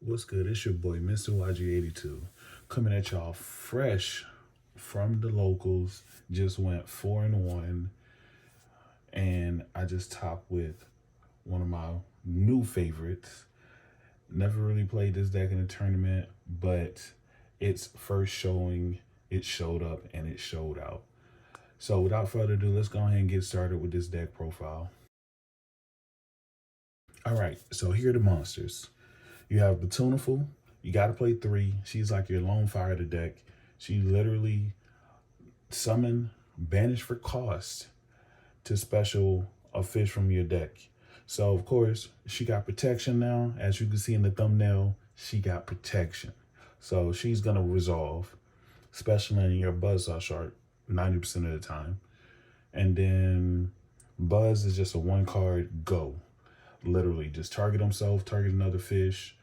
What's good? It's your boy, Mr. YG82, coming at y'all fresh from the locals. Just went 4-1, and I just topped with one of my new favorites. Never really played this deck in a tournament, but its first showing, it showed up and it showed out. So without further ado, let's go ahead and get started with this deck profile. All right, so here are the monsters. You have Batunaful. You got to play 3. She's like your lone fire of the deck. She literally summon, banish for cost to special a fish from your deck. So, of course, she got protection now. As you can see in the thumbnail, she got protection. So she's going to resolve, especially in your Buzzsaw shark 90% of the time. And then Buzz is just a 1-card go. Literally, just target himself, target another fish.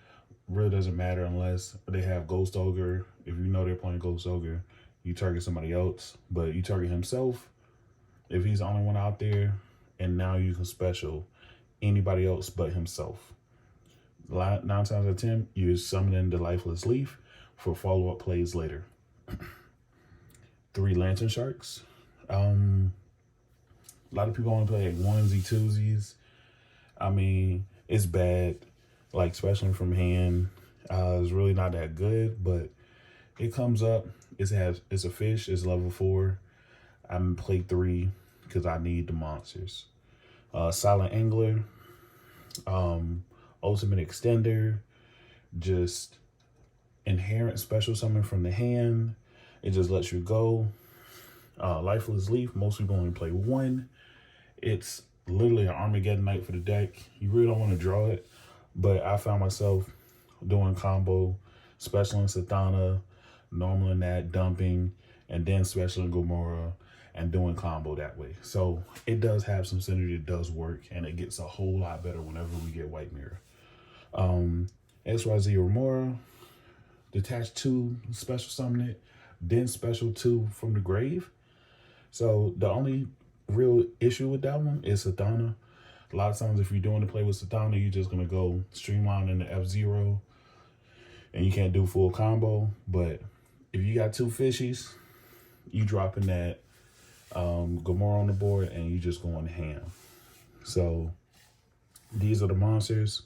Really doesn't matter unless they have Ghost Ogre. If you know they're playing Ghost Ogre, you target somebody else, but you target himself if he's the only one out there, and now you can special anybody else but himself. 9 times out of 10, you're summoning the Lifeless Leaf for follow-up plays later. 3 Lantern Sharks. A lot of people only play like onesie, twosies. I mean, it's bad, like especially from hand. It's really not that good, but it comes up. It's a fish. It's level 4. I'm play 3 because I need the monsters. Silent Angler, Ultimate Extender, just inherent special summon from the hand. It just lets you go. Lifeless Leaf, most people only play 1. It's literally an Armageddon night for the deck. You really don't want to draw it, but I found myself doing combo, special in Satana, normal in that, dumping, and then special in Gomorrah, and doing combo that way. So it does have some synergy, it does work, and it gets a whole lot better whenever we get White Mirror. XYZ Remora, detach 2, special summon it, then special 2 from the grave. So the only real issue with that one is Satana. A lot of times if you're doing the play with Satana, you're just going to go streamline into F0 and you can't do full combo. But if you got 2 fishies, you dropping that Gomorrah on the board and you just going ham. So these are the monsters.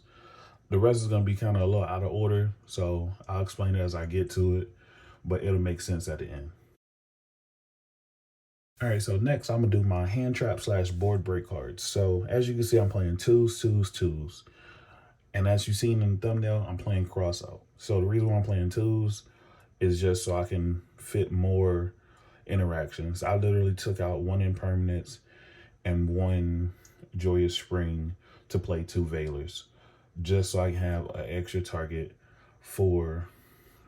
The rest is going to be kind of a little out of order, so I'll explain it as I get to it, but it'll make sense at the end. All right, so next I'm gonna do my hand trap / board break cards. So as you can see, I'm playing 2s, 2s, 2s. And as you've seen in the thumbnail, I'm playing cross out. So the reason why I'm playing 2s is just so I can fit more interactions. I literally took out 1 Impermanence and 1 Joyous Spring to play 2 Veilers, just so I can have an extra target for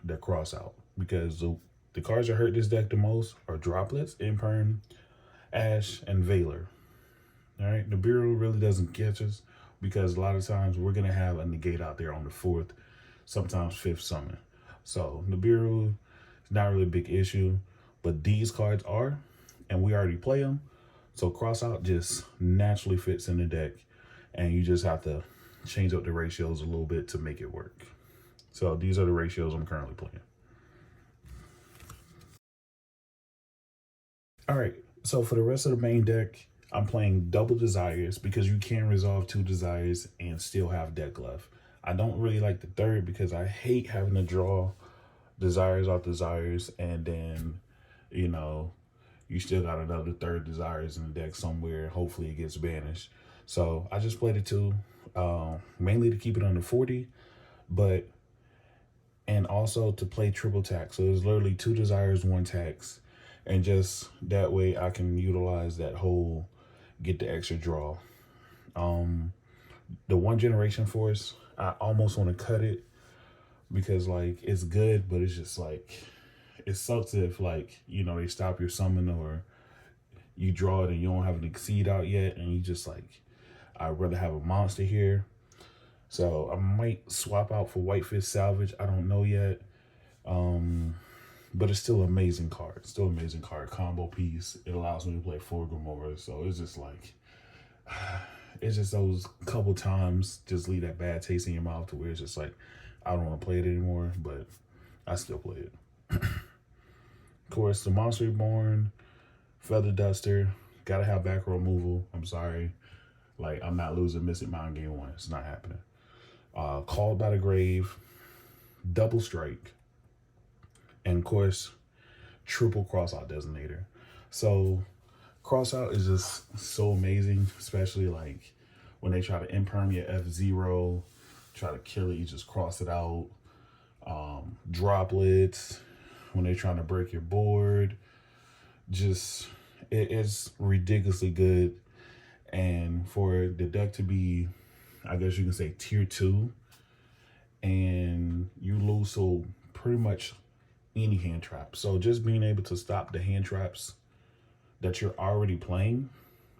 the cross out. Because the cards that hurt this deck the most are Droplets, Imperm, Ash, and Veiler. All right, the Bureau really doesn't catch us because a lot of times we're going to have a negate out there on the 4th, sometimes 5th summon. So the Bureau is not really a big issue, but these cards are, and we already play them. So cross out just naturally fits in the deck, and you just have to change up the ratios a little bit to make it work. So these are the ratios I'm currently playing. All right, so for the rest of the main deck, I'm playing double Desires because you can resolve 2 Desires and still have deck left. I don't really like the 3rd because I hate having to draw Desires off Desires and then, you know, you still got another 3rd Desires in the deck somewhere. Hopefully it gets banished. So I just played the 2, mainly to keep it under 40, but, and also to play triple tax. So there's literally 2 Desires, 1 tax. And just that way I can utilize that whole get the extra draw. The 1 Generation Force, I almost want to cut it because like it's good, but it's just like, it sucks if like, you know, they stop your summon or you draw it and you don't have an Exceed out yet. And you just like, I'd rather have a monster here. So I might swap out for Whitefish Salvage. I don't know yet. But it's still an amazing card. Still an amazing card. Combo piece. It allows me to play 4 Gomorrah. So it's just like, it's just those couple times just leave that bad taste in your mouth to where it's just like, I don't want to play it anymore, but I still play it. Of course, the Monster Reborn, Feather Duster, gotta have back row removal. I'm sorry. Like, I'm not losing Mystic Mind game 1. It's not happening. Called by the Grave, Double Strike, and of course, triple Crossout Designator. So, Crossout is just so amazing, especially like when they try to imperm your F0, try to kill it, you just cross it out. Droplets, when they're trying to break your board, just it is ridiculously good. And for the deck to be, I guess you can say, tier 2, and you lose so pretty much any hand trap. So just being able to stop the hand traps that you're already playing,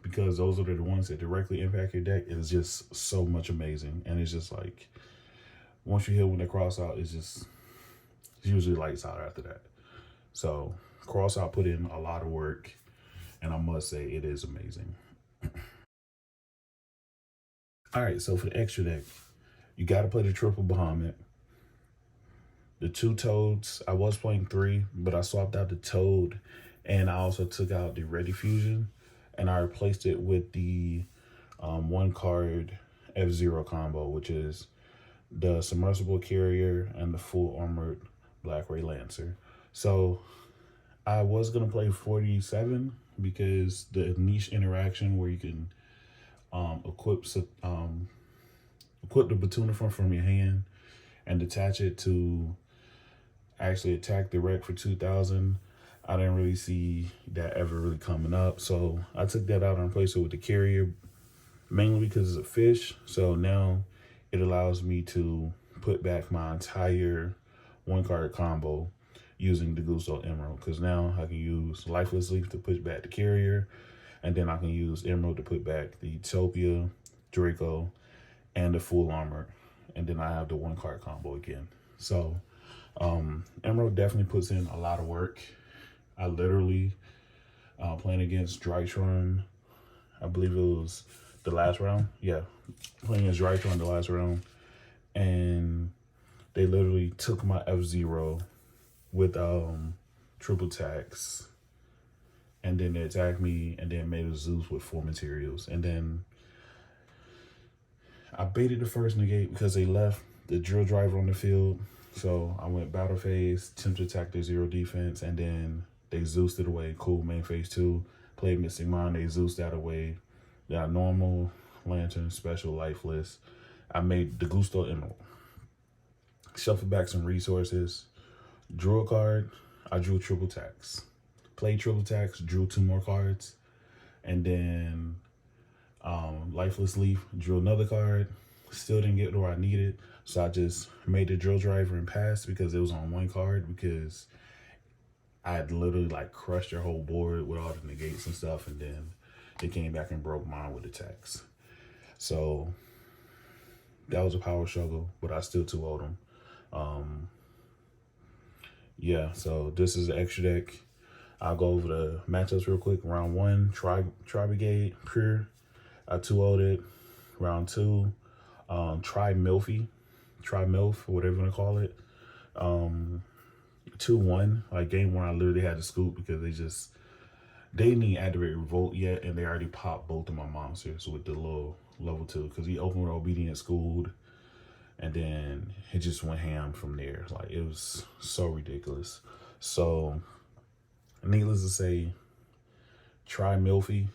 because those are the ones that directly impact your deck, is just so much amazing. And it's just like, once you hit when they cross out, it's usually lights out after that. So cross out put in a lot of work, and I must say it is amazing. All right, so for the extra deck, you got to play the triple Bahamut. The 2 Toads, I was playing 3, but I swapped out the Toad, and I also took out the Ready Fusion, and I replaced it with the 1 card F0 combo, which is the Submersible Carrier and the full armored Black Ray Lancer. So I was going to play 47 because the niche interaction where you can equip the Batuna from your hand and detach it to actually attack the wreck for 2,000. I didn't really see that ever really coming up. So I took that out and replaced it with the carrier, mainly because it's a fish. So now it allows me to put back my entire 1 card combo using the Gusto Emerald, because now I can use Lifeless Leaf to push back the carrier, and then I can use Emerald to put back the Utopia, Draco, and the full armor, and then I have the 1 card combo again. So Emerald definitely puts in a lot of work. I literally playing against Drytron, I believe it was the last round. Yeah, playing against Drytron the last round, and they literally took my F0 with triple tax, and then they attacked me, and then made a Zeus with 4 materials. And then I baited the first negate because they left the drill driver on the field. So I went battle phase, attempt to attack their 0 defense, and then they Zeused it away. Cool, main phase 2, played Mystic Mind, they Zeused that away. They got normal, lantern, special, lifeless. I made the Gusto Emerald. Shuffled back some resources. Drew a card. I drew triple tax. Played triple tax, drew 2 more cards. And then Lifeless Leaf, drew another card. Still didn't get where I needed. So I just made the drill driver and passed because it was on 1 card, because I had literally like crushed their whole board with all the negates and stuff. And then they came back and broke mine with the tax. So that was a power struggle, but I still 2-0'd them. Yeah, so this is the extra deck. I'll go over the matchups real quick. Round 1, Tri Brigade, Pure. I 2-0'd it. Round 2, Tri Milf, whatever you want to call it. 2-1. Like game 1, I literally had to scoop because they didn't even activate Revolt yet, and they already popped both of my monsters with the little level 2, because he opened with Obedient Schooled, and then it just went ham from there. Like, it was so ridiculous. So needless to say, Tri Milf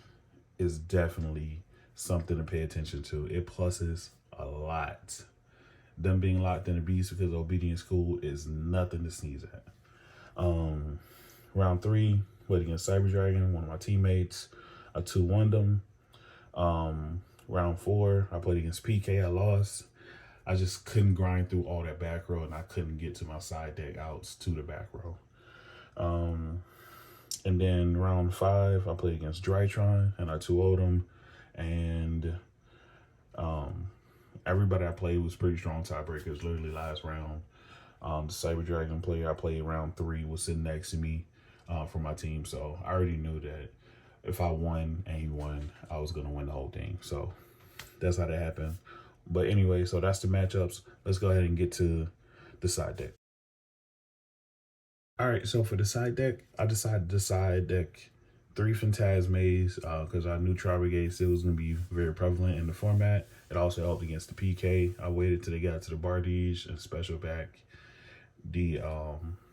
is definitely something to pay attention to. It pluses a lot. Them being locked in the beast because Obedient School is nothing to sneeze at. Round 3, played against Cyber Dragon, one of my teammates. I 2-1'd them. Round 4, I played against PK. I lost. I just couldn't grind through all that back row, and I couldn't get to my side deck outs to the back row. And then round 5, I played against Drytron, and I 2-0'd him. And everybody I played was pretty strong tiebreakers, literally last round. The Cyber Dragon player I played round 3 was sitting next to me for my team. So I already knew that if I won and he won, I was going to win the whole thing. So that's how that happened. But anyway, so that's the matchups. Let's go ahead and get to the side deck. All right, so for the side deck, I decided to side deck 3 Phantasmes because I knew Trial Brigade still was going to be very prevalent in the format. It also helped against the PK. I waited till they got to the Bandits and special back the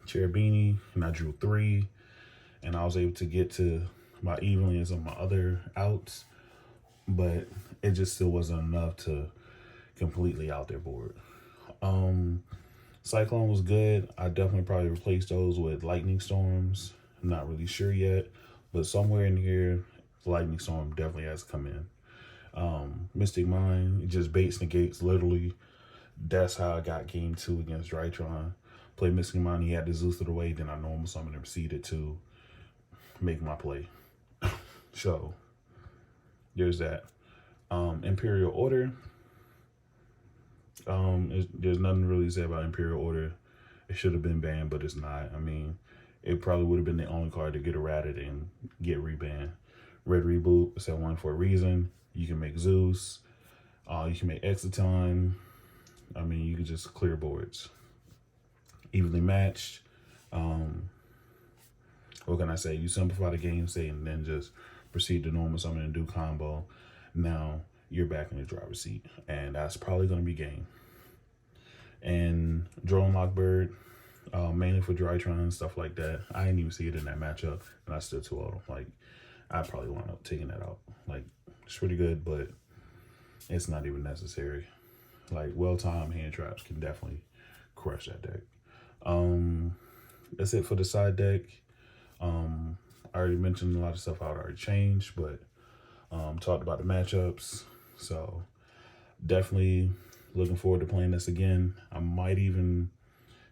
Cherubini, and I drew 3, and I was able to get to my evenlings on my other outs, but it just still wasn't enough to completely out their board. Cyclone was good. I definitely probably replaced those with Lightning Storms. I'm not really sure yet, but somewhere in here, Lightning Storm definitely has to come in. Mystic Mind, it just baits negates, literally. That's how I got game 2 against Drytron. Played Mystic Mind, he had the Zeus of the way, then I normal summoned and proceeded to make my play. So, there's that. Imperial Order. There's nothing really to say about Imperial Order. It should have been banned, but it's not. I mean, it probably would have been the only card to get errated and get rebanned. Red Reboot, set 1 for a reason. You can make Zeus. You can make Exciton. I mean, you can just clear boards. Evenly matched. What can I say? You simplify the game state and then just proceed to normal summon and do combo. Now you're back in the driver's seat, and that's probably going to be game. And Drone Lockbird, mainly for Drytron and stuff like that. I didn't even see it in that matchup, and I still 2-0. Like, I probably wound up taking that out. Like, it's pretty good, but it's not even necessary. Like, well-timed hand traps can definitely crush that deck. That's it for the side deck. I already mentioned a lot of stuff I already changed, but talked about the matchups. So definitely looking forward to playing this again. I might even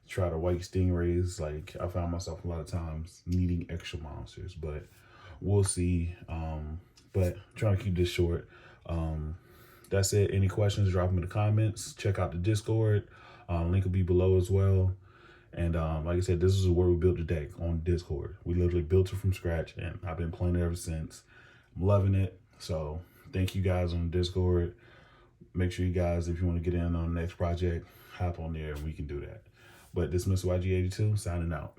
try to white Stingrays. Like, I found myself a lot of times needing extra monsters, but we'll see. But trying to keep this short. That's it. Any questions, drop them in the comments. Check out the Discord. Link will be below as well. And like I said, this is where we built the deck, on Discord. We literally built it from scratch, and I've been playing it ever since. I'm loving it. So thank you guys on Discord. Make sure you guys, if you want to get in on the next project, hop on there and we can do that. But this is Mr. YG82 signing out.